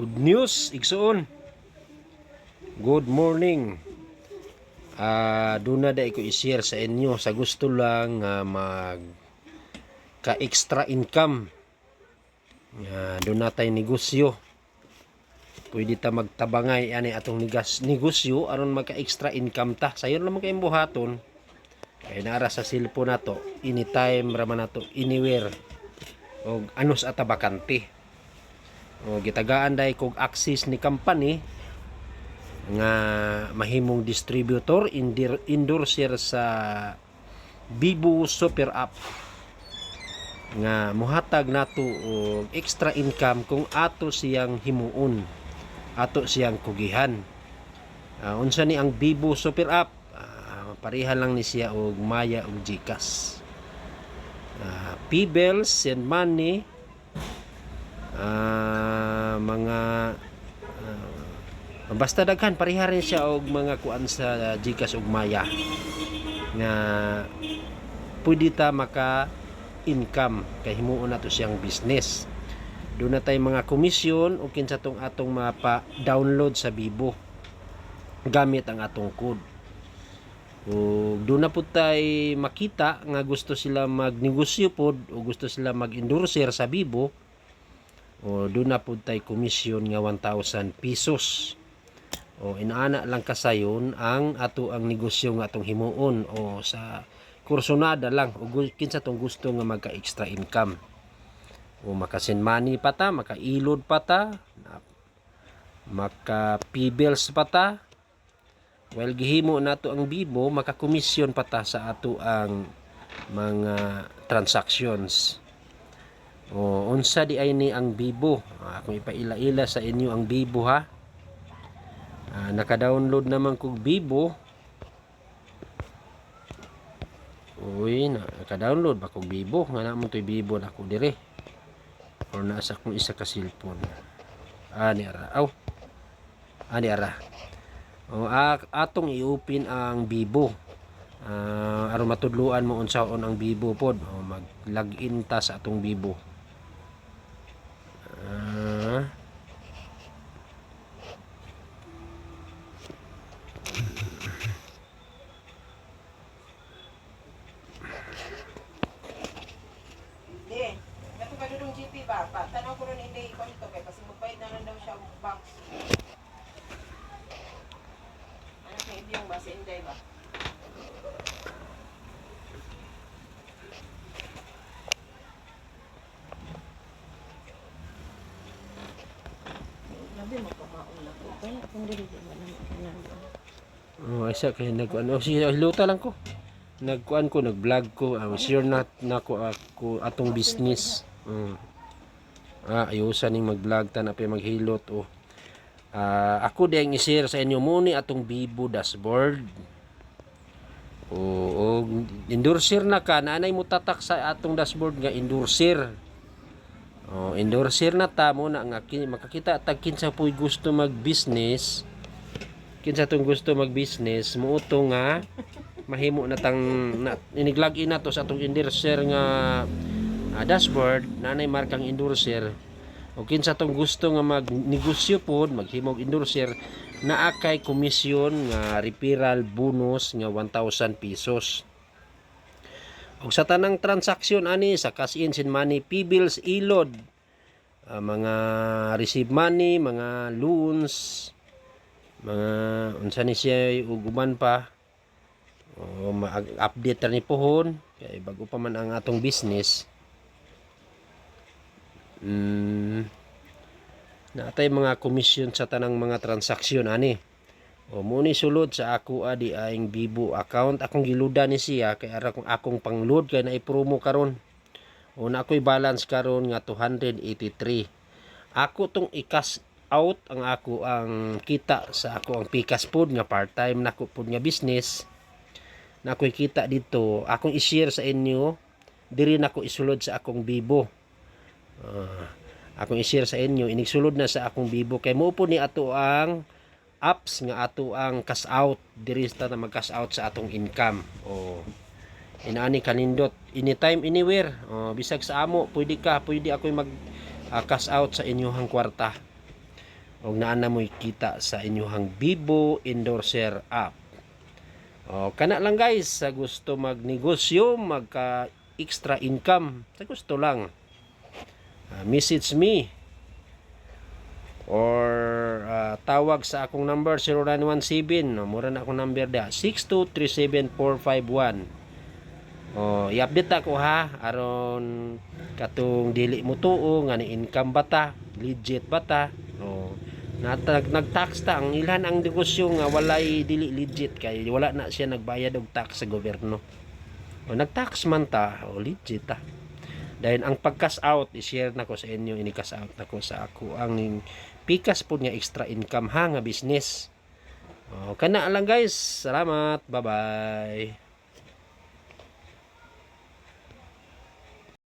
Good news, igsoon. Good morning. Doon na da ko i-share sa inyo sa gusto lang mag ka-extra income. Doon na tayo negosyo. Pwede ta magtabangay ani atong negosyo aron magka-extra income ta. Sayon lang kay buhaton. Kay nara sa cellphone nato, anytime ra man nato, anywhere. Og anos ata bakante. O gitagaan dai kog access ni company nga mahimong distributor endorser sa Vivo Super App nga muhatag nato og extra income kung ato siyang himuon, ato siyang kugihan. Unsa ni ang Vivo Super App? Pareha lang ni siya og Maya ug GCash. P-bills, send money, mga basta daghan pareha rin siya og mga kuan sa GCash ug Maya nga pwede ta maka income kay himuon nato siyang business. Doon na tay mga komisyon o kinsa tong atong mapa-download sa Vivo gamit ang atong code. O doon na po tay makita nga gusto sila magnegosyo pod o gusto sila mag-endorser sa Vivo. O doon na po tay komisyon nga 1,000 pesos. O inaana lang kasayon ang ato ang negosyo nga atong himuon o sa kursonada lang o kinsa tong gusto nga magka-extra income. O maka-send money pa ta, maka-ilod pa ta, maka-P-bills pa ta. While gihimo nato ang Vivo, maka-komisyon pa ta sa ato ang mga transactions. O unsa di ay ni ang Vivo? Akong ipaila-ila sa inyo ang Vivo ha. Naka-download naman kog Vivo. Uy, naka-download ba kog Vivo? Nga naman to'y Vivo na ako dire. Or nasa kong isa ka cellphone. Ani ara. Ani ara. O atong i-open ang Vivo. Aron matudluan mo unsaon ang Vivo pod. O mag-login ta sa atong Vivo. Tanong ko rin hindi ko ito kay kasi magbayad na lang daw siya box. Ano kay ibiyong ba sa Inday ba? Labi magkamaula ko. Kaya kung dili di man Isa kay nagkuan. Siya luta lang ko. Nagkuan ko, nag-vlog ko. Share na ako atong business. Ayusan ning mag-vlog ta na pa maghilot ako ding i-share sa inyo muni atong Vivo dashboard. O endorser na ka nanay mo tatak sa atong dashboard nga endorser. Endorser na ta mo na nga makakita tag kinsa puy gusto mag-business. Kinsa tong gusto mag-business mo uto nga mahimo na tang iniglag-in nato sa atong endorser nga dashboard nanay markang endorser o kinsa tong gusto nga magnegosyo pod maghimog endorser naa kay komisyon nga referral bonus nga 1,000 pesos og sa tanang transaksyon ani sa cash in, send money, P-bills, ilod, mga receive money, mga loans, mga unsa ni siya ug uban pa o ma-update ra ni pohon kay bago pa man ang atong business. Natay mga komisyon sa tanang mga transaksyon ani. O muni sulod sa ako di aing Vivo account akong giluda ni siya kay ara kung akong pang-load kay na i-promo karon. O na ako'y balance karon nga 283. Ako tong i-cash out ang ako ang kita sa ako ang pikas pod nga part-time nako pod nga business. Na ako'y kita dito, akong i-share sa inyo diri nako isulod sa akong Vivo. Akong i-share sa inyo inigsulod na sa akong Vivo kay mo po ni ato ang apps nga ato ang cash out diri ta na mag-cash out sa atong income. Inaani kanindot anytime anywhere. Bisag sa amo pwede ako'y mag cash out sa inyohang kwarta. o naa na mo'y kita sa inyong Vivo Endorser app. O, kana lang guys, sa gusto magnegosyo, magka extra income, sa gusto lang, message me or tawag sa akong number 0917, no, mura na akong number da 6237451. O, i-update ako ha aron katong dili mo tuo nga ni income bata, legit bata. O, nag-tax ta ang ilan ang negosyo nga walay dili legit kay wala na siya nagbayad og tax sa gobyerno. O, nag-tax man ta, o legit ta. Dahil ang pag-cash out, i-share na ko sa inyo, ini-cash out na ko sa ako ang pikas po nga extra income ha nga business. O, kana lang guys. Salamat. Bye-bye.